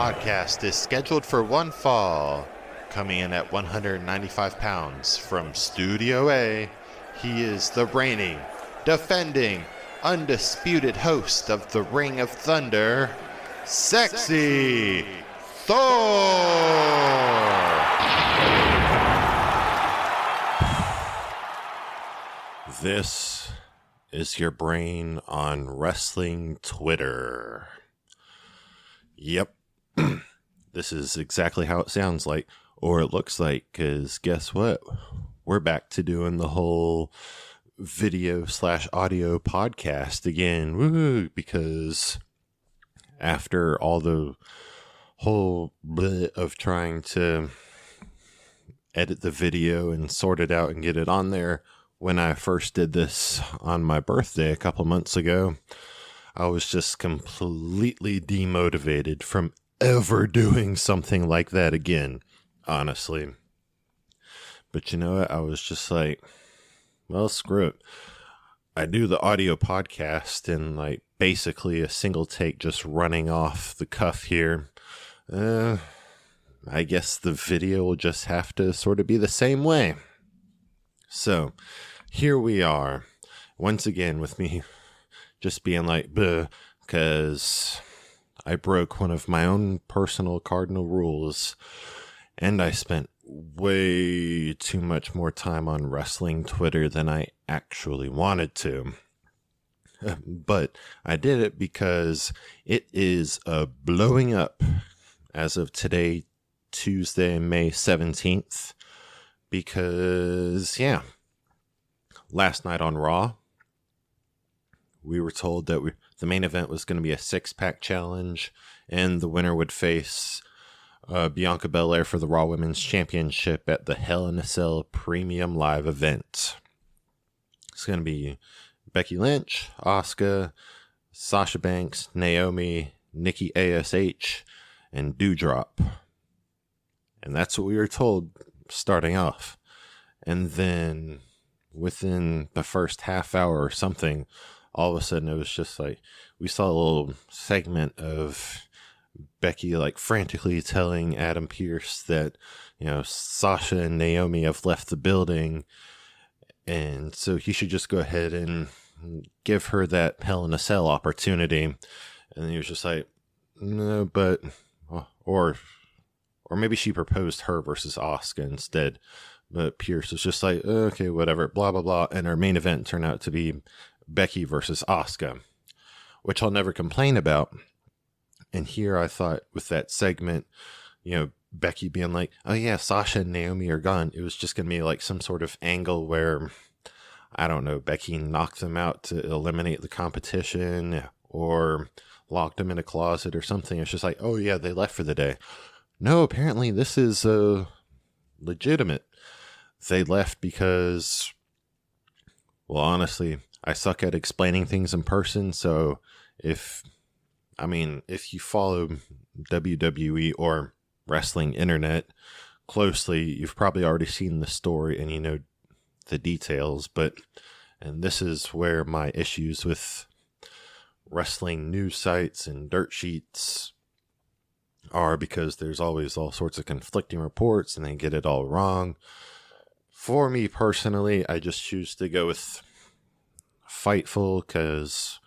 podcast is scheduled for one fall. Coming in at 195 pounds from Studio A, he is the reigning, defending, undisputed host of the Ring of Thunder, Sexy Thor! This is your brain on wrestling Twitter. Yep, this is exactly how it sounds like, or it looks like, because guess what? We're back to doing the whole video/audio podcast again. Woo! Because after all the whole bit of trying to edit the video and sort it out and get it on there, when I first did this on my birthday a couple months ago, I was just completely demotivated from ever doing something like that again, honestly. But you know what? I was just like, well, screw it. I do the audio podcast in like basically a single take, just running off the cuff here. I guess the video will just have to sort of be the same way. So here we are once again with me just being like, because I broke one of my own personal cardinal rules, and I spent way too much more time on wrestling Twitter than I actually wanted to. But I did it because it is blowing up as of today, Tuesday, May 17th. Because, yeah, last night on Raw, we were told that the main event was going to be a six-pack challenge, and the winner would face Bianca Belair for the Raw Women's Championship at the Hell in a Cell Premium Live event. It's going to be Becky Lynch, Asuka, Sasha Banks, Naomi, Nikki ASH, and Doudrop. And that's what we were told starting off. And then within the first half hour or something, all of a sudden it was just like we saw a little segment of Becky like frantically telling Adam Pearce that, you know, Sasha and Naomi have left the building, and so he should just go ahead and give her that Hell in a Cell opportunity. And he was just like, no, but or maybe she proposed her versus Asuka instead. But Pierce was just like, okay, whatever, blah, blah, blah. And our main event turned out to be Becky versus Asuka, which I'll never complain about. And here I thought with that segment, you know, Becky being like, oh yeah, Sasha and Naomi are gone. It was just going to be like some sort of angle where, I don't know, Becky knocked them out to eliminate the competition or locked them in a closet or something. It's just like, oh yeah, they left for the day. No, apparently this is legitimate. They left because, well, honestly, I suck at explaining things in person. So if you follow WWE or wrestling internet closely, you've probably already seen the story and you know the details. And this is where my issues with wrestling news sites and dirt sheets are, because there's always all sorts of conflicting reports and they get it all wrong. For me personally, I just choose to go with Fightful because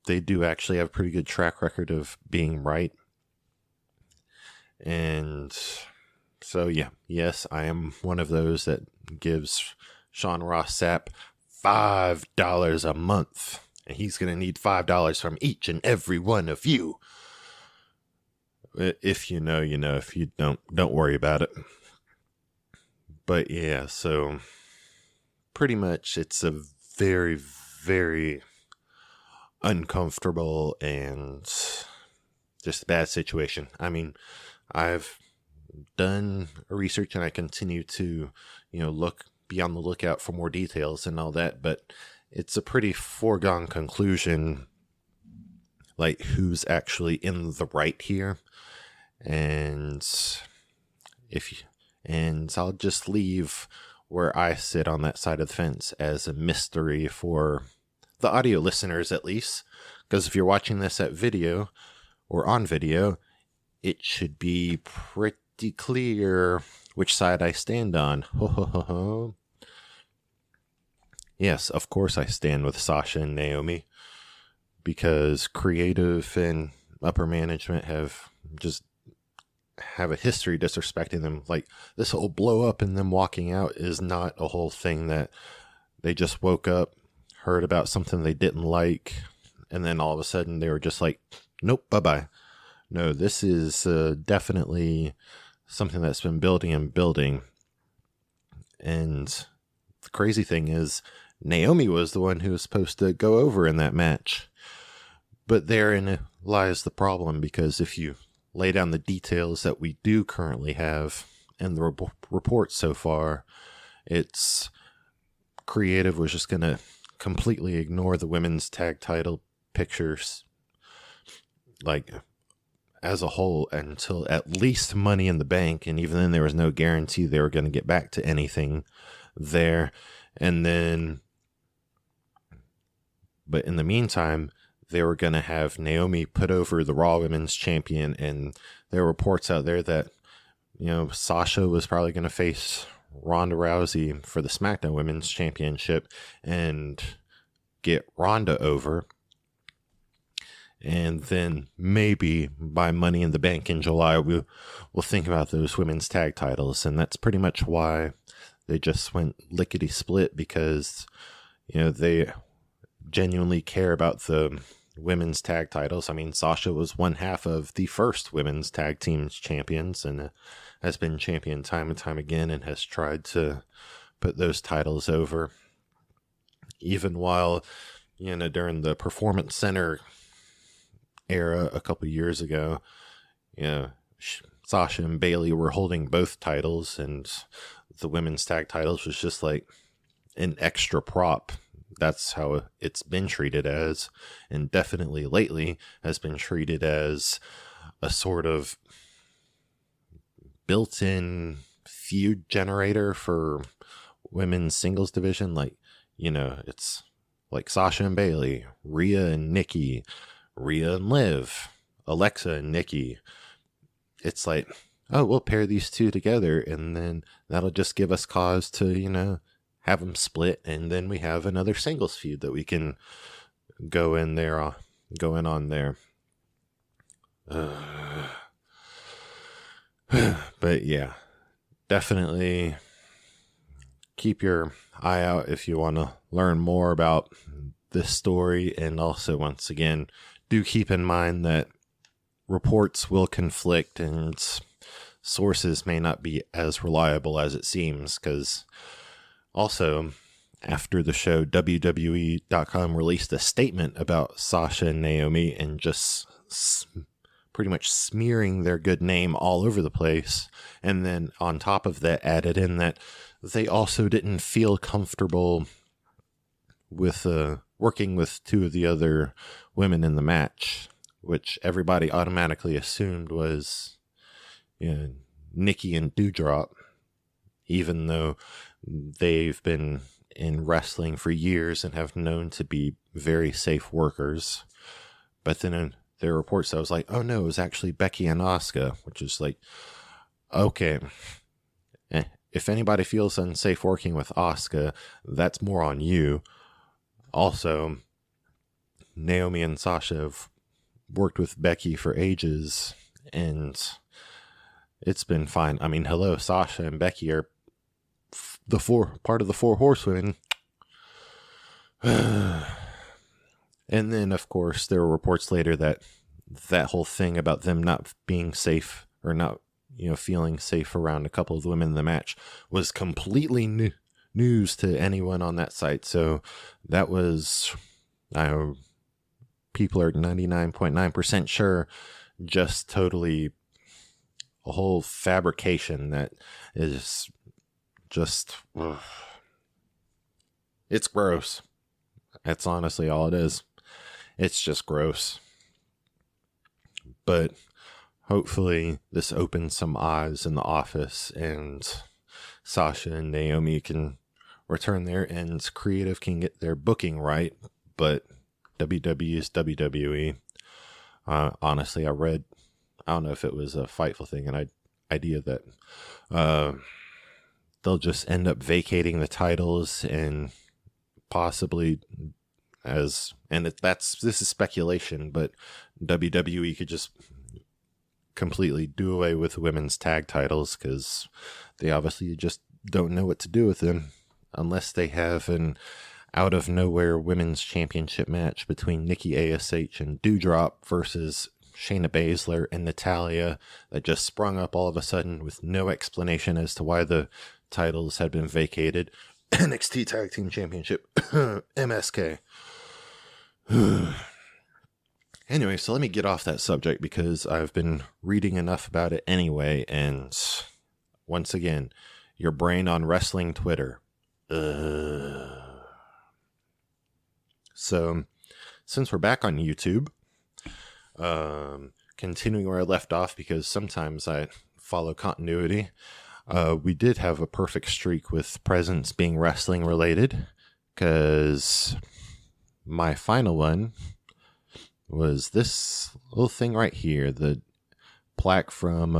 they do actually have a pretty good track record of being right. And so, yeah, yes, I am one of those that gives Sean Ross Sapp $5 a month. And he's going to need $5 from each and every one of you. If you know, you know. If you don't worry about it. But yeah, so pretty much it's a very, very uncomfortable and just a bad situation. I mean, I've done research and I continue to, you know, be on the lookout for more details and all that, but it's a pretty foregone conclusion, like who's actually in the right here. And I'll just leave where I sit on that side of the fence as a mystery for the audio listeners, at least. Because if you're watching this at video or on video, it should be pretty clear which side I stand on. Ho ho ho ho. Yes, of course I stand with Sasha and Naomi, because creative and upper management have a history disrespecting them. Like, this whole blow up and them walking out is not a whole thing that they just woke up, heard about something they didn't like, and then all of a sudden they were just like, nope, bye-bye. No, this is definitely something that's been building and building. And the crazy thing is, Naomi was the one who was supposed to go over in that match. But therein lies the problem, because if you lay down the details that we do currently have and the report so far, it's creative was just going to completely ignore the women's tag title pictures, like, as a whole, until at least Money in the Bank. And even then, there was no guarantee they were going to get back to anything there. And then, but in the meantime, they were going to have Naomi put over the Raw Women's Champion, and there were reports out there that, Sasha was probably going to face Ronda Rousey for the SmackDown Women's Championship and get Ronda over. And then maybe by Money in the Bank in July, we'll think about those women's tag titles. And that's pretty much why they just went lickety split, because, they genuinely care about the women's tag titles. I mean, Sasha was one half of the first women's tag team champions and has been champion time and time again, and has tried to put those titles over. Even while, during the Performance Center era a couple years ago, Sasha and Bayley were holding both titles, and the women's tag titles was just like an extra prop. That's how it's been treated as, and definitely lately has been treated as a sort of built-in feud generator for women's singles division. Like, it's like Sasha and Bayley, Rhea and Nikki, Rhea and Liv, Alexa and Nikki. It's like, oh, we'll pair these two together, and then that'll just give us cause to, have them split, and then we have another singles feud that we can go in on there. But yeah, definitely keep your eye out if you want to learn more about this story. And also, once again, do keep in mind that reports will conflict and sources may not be as reliable as it seems, because also, after the show, WWE.com released a statement about Sasha and Naomi, and just pretty much smearing their good name all over the place. And then on top of that, added in that they also didn't feel comfortable with working with two of the other women in the match, which everybody automatically assumed was Nikki and Doudrop, even though they've been in wrestling for years and have known to be very safe workers. But then in their reports, I was like, oh no, it was actually Becky and Asuka, which is like, okay, if anybody feels unsafe working with Asuka, that's more on you. Also, Naomi and Sasha have worked with Becky for ages, and it's been fine. I mean, hello, Sasha and Becky are part of the Four Horsewomen. And then, of course, there were reports later that whole thing about them not being safe, or not, feeling safe around a couple of the women in the match, was completely news to anyone on that site. So that was, people are 99.9% sure, just totally a whole fabrication that is just, it's gross. That's honestly all it is. It's just gross. But hopefully this opens some eyes in the office, and Sasha and Naomi can return there, and creative can get their booking right. But WWE is WWE. Honestly, I read I don't know if it was a Fightful thing, an idea that they'll just end up vacating the titles and possibly this is speculation, but WWE could just completely do away with women's tag titles because they obviously just don't know what to do with them unless they have an out of nowhere women's championship match between Nikki ASH and Doudrop versus Shayna Baszler and Natalya that just sprung up all of a sudden with no explanation as to why the titles had been vacated. NXT Tag Team Championship, MSK. Anyway, so let me get off that subject because I've been reading enough about it anyway, and once again, your brain on wrestling Twitter. So, since we're back on YouTube, continuing where I left off because sometimes I follow continuity, we did have a perfect streak with presents being wrestling related because my final one was this little thing right here, the plaque from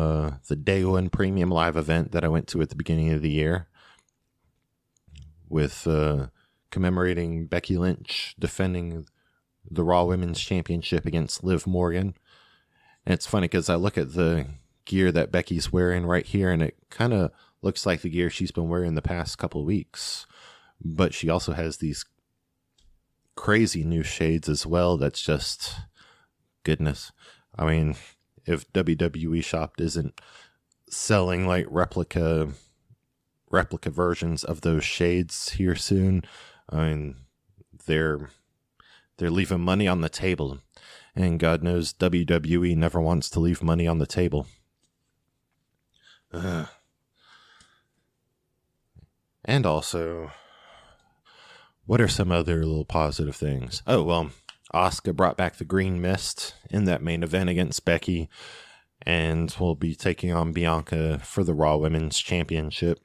the Day One Premium Live event that I went to at the beginning of the year with commemorating Becky Lynch defending the Raw Women's Championship against Liv Morgan. And it's funny because I look at the gear that Becky's wearing right here, and it kind of looks like the gear she's been wearing the past couple of weeks. But she also has these crazy new shades as well. That's just goodness. I mean, if WWE Shop isn't selling like replica versions of those shades here soon, I mean, they're leaving money on the table, and God knows WWE never wants to leave money on the table. And also, what are some other little positive things? Oh, well, Asuka brought back the Green Mist in that main event against Becky, and will be taking on Bianca for the Raw Women's Championship.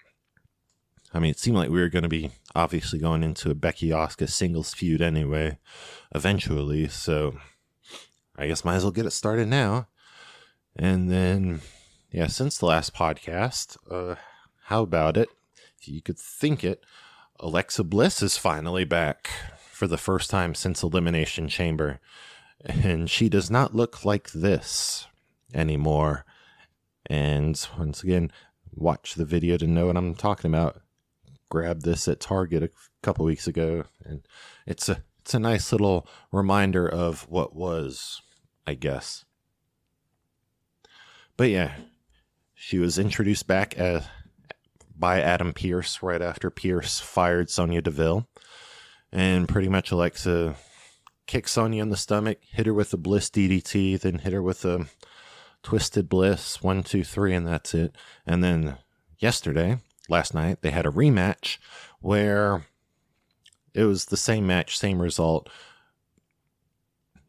I mean, it seemed like we were going to be obviously going into a Becky-Asuka singles feud anyway, eventually, so I guess might as well get it started now. And then, yeah, since the last podcast, how about it? If you could think it, Alexa Bliss is finally back for the first time since Elimination Chamber, and she does not look like this anymore. And once again, watch the video to know what I'm talking about. Grabbed this at Target a couple weeks ago, and it's a nice little reminder of what was, I guess. But yeah, she was introduced back by Adam Pearce right after Pearce fired Sonya Deville, and pretty much Alexa kicked Sonya in the stomach, hit her with a Bliss DDT, then hit her with a Twisted Bliss 1, 2, 3, and that's it. And then last night, they had a rematch where it was the same match, same result,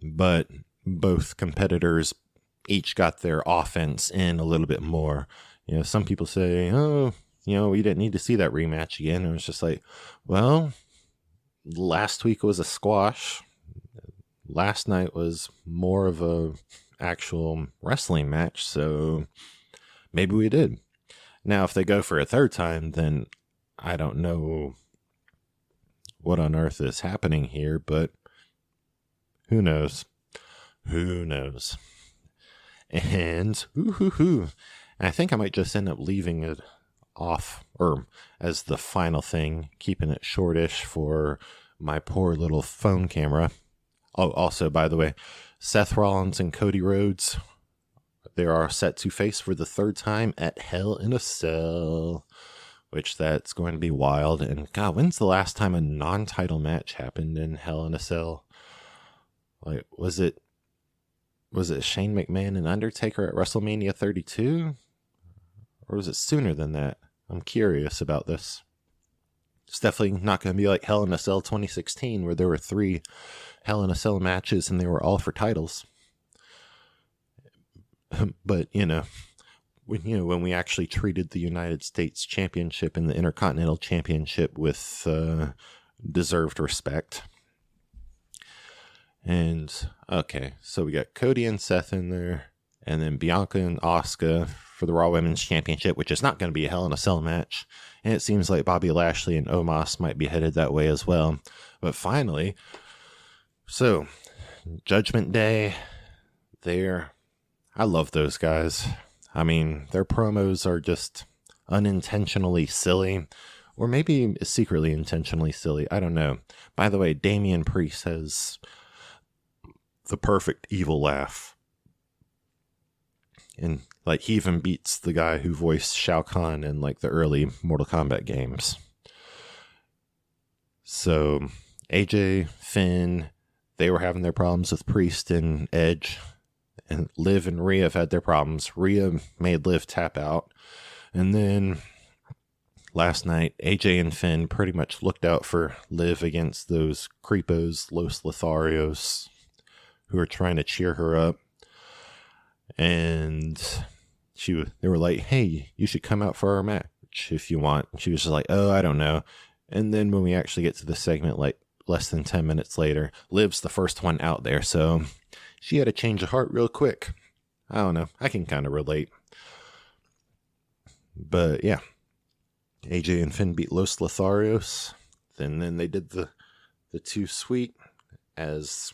but both competitors each got their offense in a little bit more. You know, some people say, oh, you know, we didn't need to see that rematch again. And it was just like, well, last week was a squash. Last night was more of a actual wrestling match, so maybe we did. Now, if they go for a third time, then I don't know what on earth is happening here, but who knows? Who knows? And I think I might just end up leaving it off, or as the final thing, keeping it shortish for my poor little phone camera. Oh, also, by the way, Seth Rollins and Cody Rhodes, they are set to face for the third time at Hell in a Cell, which that's going to be wild. And God, when's the last time a non-title match happened in Hell in a Cell? Like, was it Shane McMahon and Undertaker at WrestleMania 32? Or was it sooner than that? I'm curious about this. It's definitely not going to be like Hell in a Cell 2016, where there were 3 Hell in a Cell matches and they were all for titles. But, when we actually treated the United States Championship and the Intercontinental Championship with deserved respect. And, okay, so we got Cody and Seth in there. And then Bianca and Asuka for the Raw Women's Championship, which is not going to be a Hell in a Cell match. And it seems like Bobby Lashley and Omos might be headed that way as well. But finally, so Judgment Day, I love those guys. I mean, their promos are just unintentionally silly, or maybe secretly intentionally silly. I don't know. By the way, Damian Priest has the perfect evil laugh. And like he even beats the guy who voiced Shao Kahn in like the early Mortal Kombat games. So AJ, Finn, they were having their problems with Priest and Edge. And Liv and Rhea have had their problems. Rhea made Liv tap out. And then last night, AJ and Finn pretty much looked out for Liv against those creepos, Los Lotharios, who are trying to cheer her up. And they were like, hey, you should come out for our match if you want. And she was just like, oh, I don't know. And then when we actually get to the segment, like less than 10 minutes later, Liv's the first one out there. So she had a change of heart real quick. I don't know. I can kind of relate. But yeah, AJ and Finn beat Los Lotharios. And then they did the Too Sweet as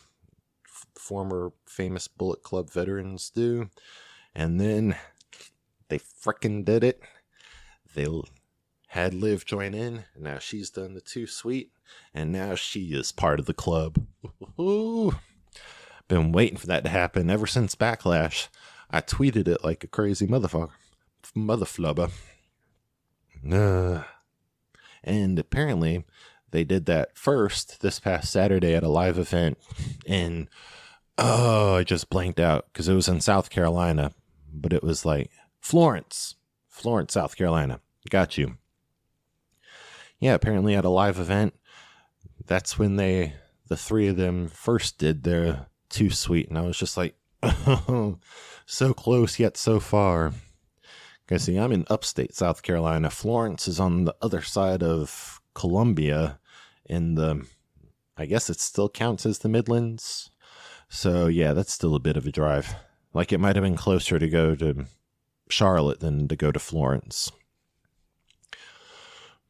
former famous Bullet Club veterans do. And then they frickin' did it. They had Liv join in, and now she's done the Too Sweet, and now she is part of the club. Ooh. Been waiting for that to happen ever since Backlash. I tweeted it like a crazy motherflubber. And apparently they did that first this past Saturday at a live event in, I just blanked out because it was in South Carolina, but it was like Florence, South Carolina. Got you. Yeah, apparently at a live event, that's when the three of them first did their Too Sweet. And I was just like, oh, so close yet so far. Guys, see, I'm in upstate South Carolina. Florence is on the other side of Columbia I guess it still counts as the Midlands. So yeah, that's still a bit of a drive. Like it might have been closer to go to Charlotte than to go to Florence.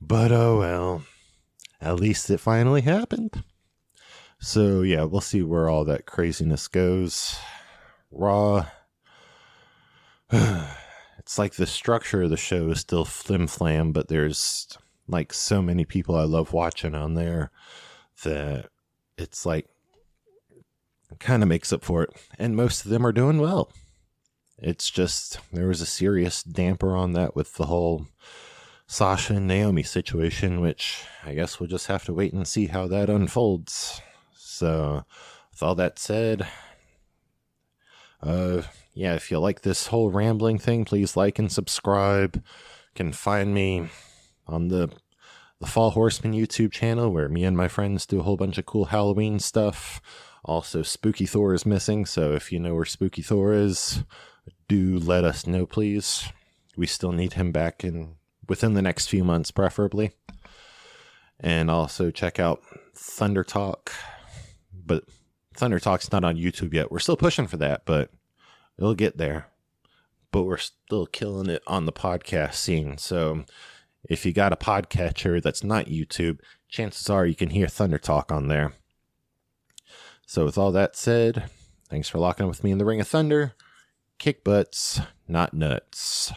But oh well, at least it finally happened. So yeah, we'll see where all that craziness goes. Raw. It's like the structure of the show is still flim-flam, but there's like so many people I love watching on there that it's like kind of makes up for it. And most of them are doing well. It's just there was a serious damper on that with the whole Sasha and Naomi situation, which I guess we'll just have to wait and see how that unfolds. So with all that said, yeah, if you like this whole rambling thing, please like and subscribe. You can find me on the Fall Horseman YouTube channel, where me and my friends do a whole bunch of cool Halloween stuff. Also, Spooky Thor is missing, so if you know where Spooky Thor is, do let us know, please. We still need him back within the next few months, preferably. And also check out Thunder Talk. But Thunder Talk's not on YouTube yet. We're still pushing for that, but it'll get there. But we're still killing it on the podcast scene. So if you got a podcatcher that's not YouTube, chances are you can hear Thunder Talk on there. So with all that said, thanks for locking with me in the Ring of Thunder. Kick butts, not nuts.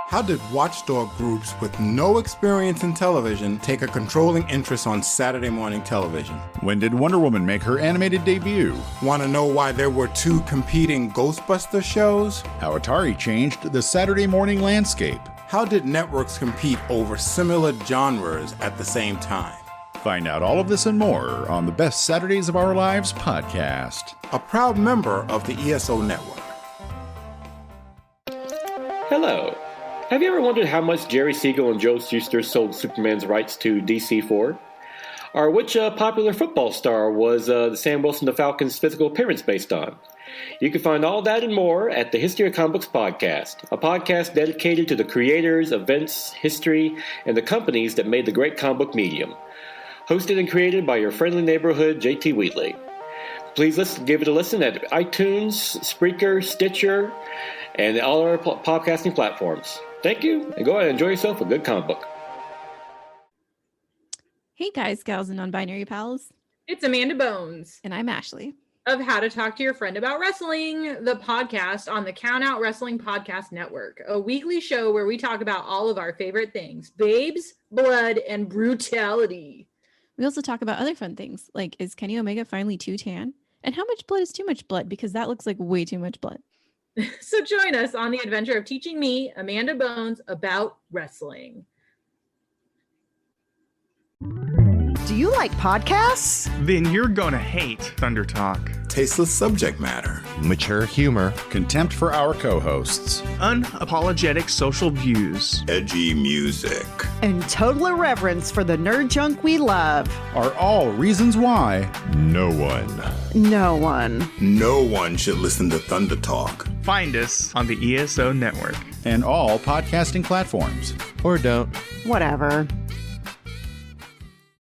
How did watchdog groups with no experience in television take a controlling interest on Saturday morning television? When did Wonder Woman make her animated debut? Want to know why there were two competing Ghostbuster shows? How Atari changed the Saturday morning landscape? How did networks compete over similar genres at the same time? Find out all of this and more on the Best Saturdays of Our Lives podcast. A proud member of the ESO Network. Hello. Have you ever wondered how much Jerry Siegel and Joe Shuster sold Superman's rights to DC for? Or which popular football star was the Sam Wilson the Falcons' physical appearance based on? You can find all that and more at the History of Comic Books podcast, a podcast dedicated to the creators, events, history, and the companies that made the great comic book medium. Hosted and created by your friendly neighborhood JT Wheatley. Please give it a listen at iTunes, Spreaker, Stitcher, and all our podcasting platforms. Thank you, and go ahead and enjoy yourself a good comic book. Hey guys, gals, and non-binary pals. It's Amanda Bones. And I'm Ashley. Of How to Talk to Your Friend About Wrestling, the podcast on the Count Out Wrestling Podcast Network, a weekly show where we talk about all of our favorite things, babes, blood, and brutality. We also talk about other fun things, like is Kenny Omega finally too tan? And how much blood is too much blood? Because that looks like way too much blood. So join us on the adventure of teaching me, Amanda Bones, about wrestling. Do you like podcasts? Then you're gonna hate Thunder Talk. Tasteless subject matter. Mature humor. Contempt for our co-hosts. Unapologetic social views. Edgy music. And total irreverence for the nerd junk we love. Are all reasons why No one. No one. No one should listen to Thunder Talk. Find us on the ESO network. and all podcasting platforms. Or don't. Whatever.